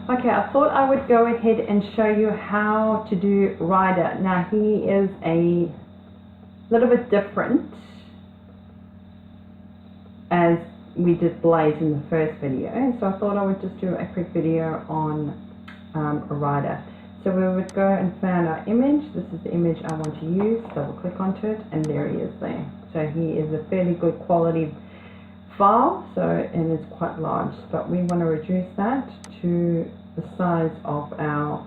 Okay, I thought I would go ahead and show you how to do Ryder. Now he is a little bit different as we did Blaze in the first video, so I thought I would just do a quick video on a Ryder. So we would go and find our image. This is the image I want to use. Double click onto it, and there he is there. So he is a fairly good quality file, and it's quite large, but we want to reduce that to the size of our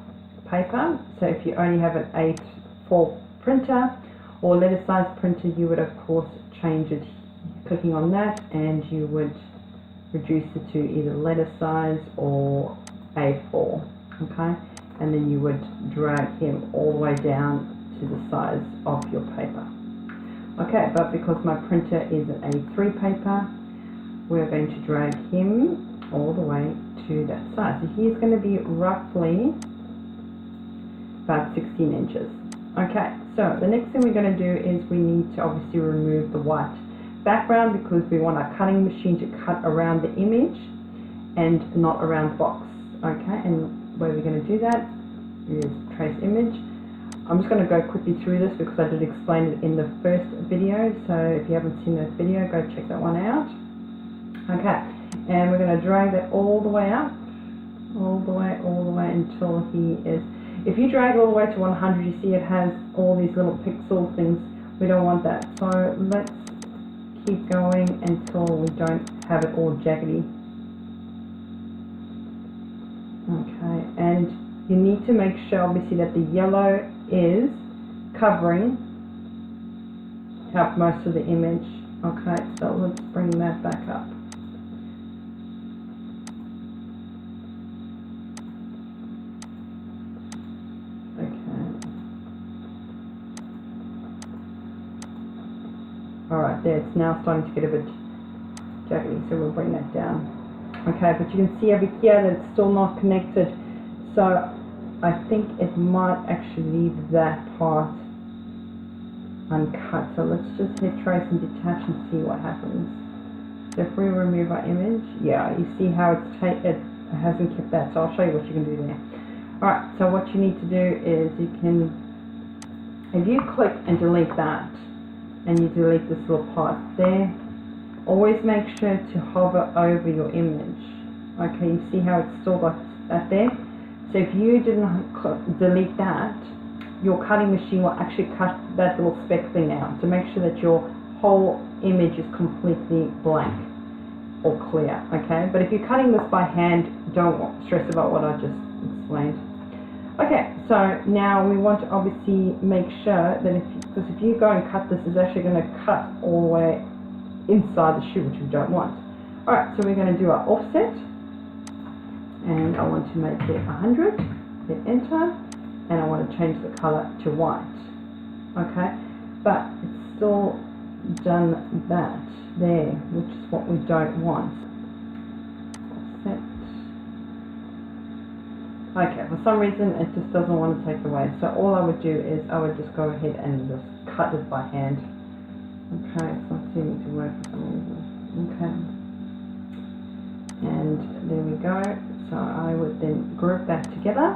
paper. So if you only have an A4 printer or letter size printer, you would of course change it clicking on that, and you would reduce it to either letter size or A4. Okay, and then you would drag him all the way down to the size of your paper. Okay, but because my printer is an A3 paper, we're going to drag him all the way to that size. So he's going to be roughly about 16 inches. Okay, so the next thing we're going to do is we need to obviously remove the white background, because we want our cutting machine to cut around the image and not around the box. Okay, and where we're going to do that is trace image. I'm just going to go quickly through this because I did explain it in the first video, so if you haven't seen that video, go check that one out. Okay, and we're going to drag that all the way up, all the way until he is, if you drag all the way to 100, you see it has all these little pixel things. We don't want that, so let's keep going until we don't have it all jaggedy. Okay, and you need to make sure obviously that the yellow is covering up most of the image. Okay, so let's bring that back up. Alright, there, it's now starting to get a bit jaggedy, so we'll bring that down. Okay, but you can see over here that it's still not connected, so I think it might actually leave that part uncut. So let's just hit trace and detach and see what happens. So if we remove our image, yeah, you see how it hasn't kept that, so I'll show you what you can do there. Alright, so what you need to do is you can, if you click and delete that, and you delete this little part there, always make sure to hover over your image. Okay, you see how it's still got that there? So if you didn't delete that, your cutting machine will actually cut that little speck thing out. So make sure that your whole image is completely blank or clear, okay? But if you're cutting this by hand, don't stress about what I just explained. Okay, so now we want to obviously make sure that because if you go and cut this, it's actually going to cut all the way inside the shoe, which we don't want. Alright, so we're going to do our offset, and I want to make it 100, hit enter, and I want to change the color to white. Okay, but it's still done that there, which is what we don't want. Offset. Okay, for some reason it just doesn't want to take away, so all I would do is I would just go ahead and just cut it by hand. Okay, it's not seeming to work for some reason. Okay, and there we go. So I would then group that together.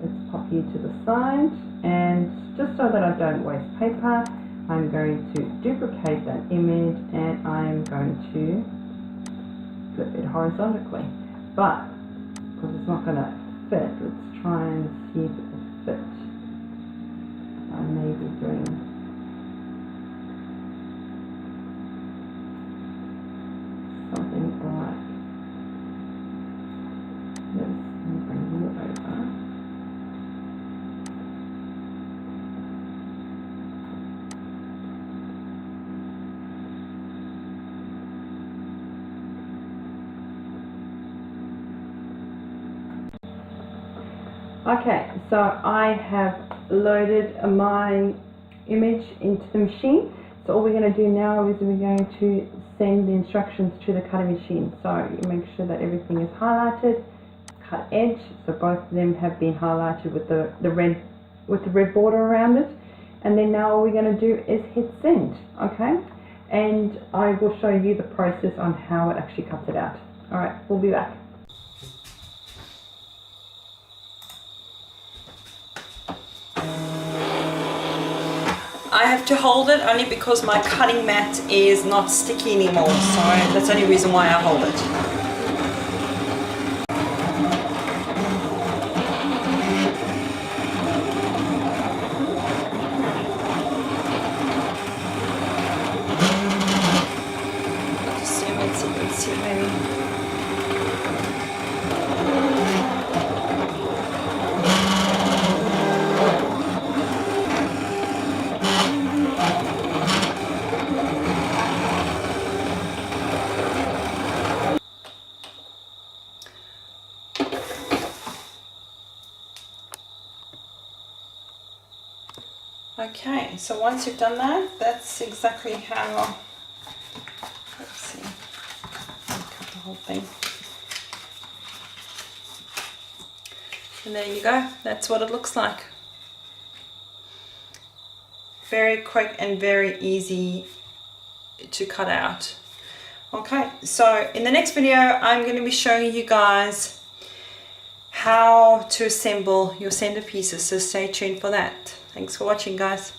Let's pop you to the side, and just so that I don't waste paper, I'm going to duplicate that image and I'm going to flip it horizontally. But because it's not going to fit, let's try and see if it will fit. I may be doing something like this. And bring you over. Okay, so I have loaded my image into the machine. So all we're going to do now is we're going to send the instructions to the cutting machine. So you make sure that everything is highlighted, cut edge. So both of them have been highlighted with the red border around it. And then now all we're going to do is hit send. Okay, and I will show you the process on how it actually cuts it out. All right, we'll be back. I have to hold it only because my cutting mat is not sticky anymore, so that's the only reason why I hold it. Okay, so once you've done that, that's exactly how, let's see, I'll cut the whole thing. And there you go, that's what it looks like. Very quick and very easy to cut out. Okay, so in the next video, I'm going to be showing you guys how to assemble your centerpieces, so stay tuned for that. Thanks for watching, guys.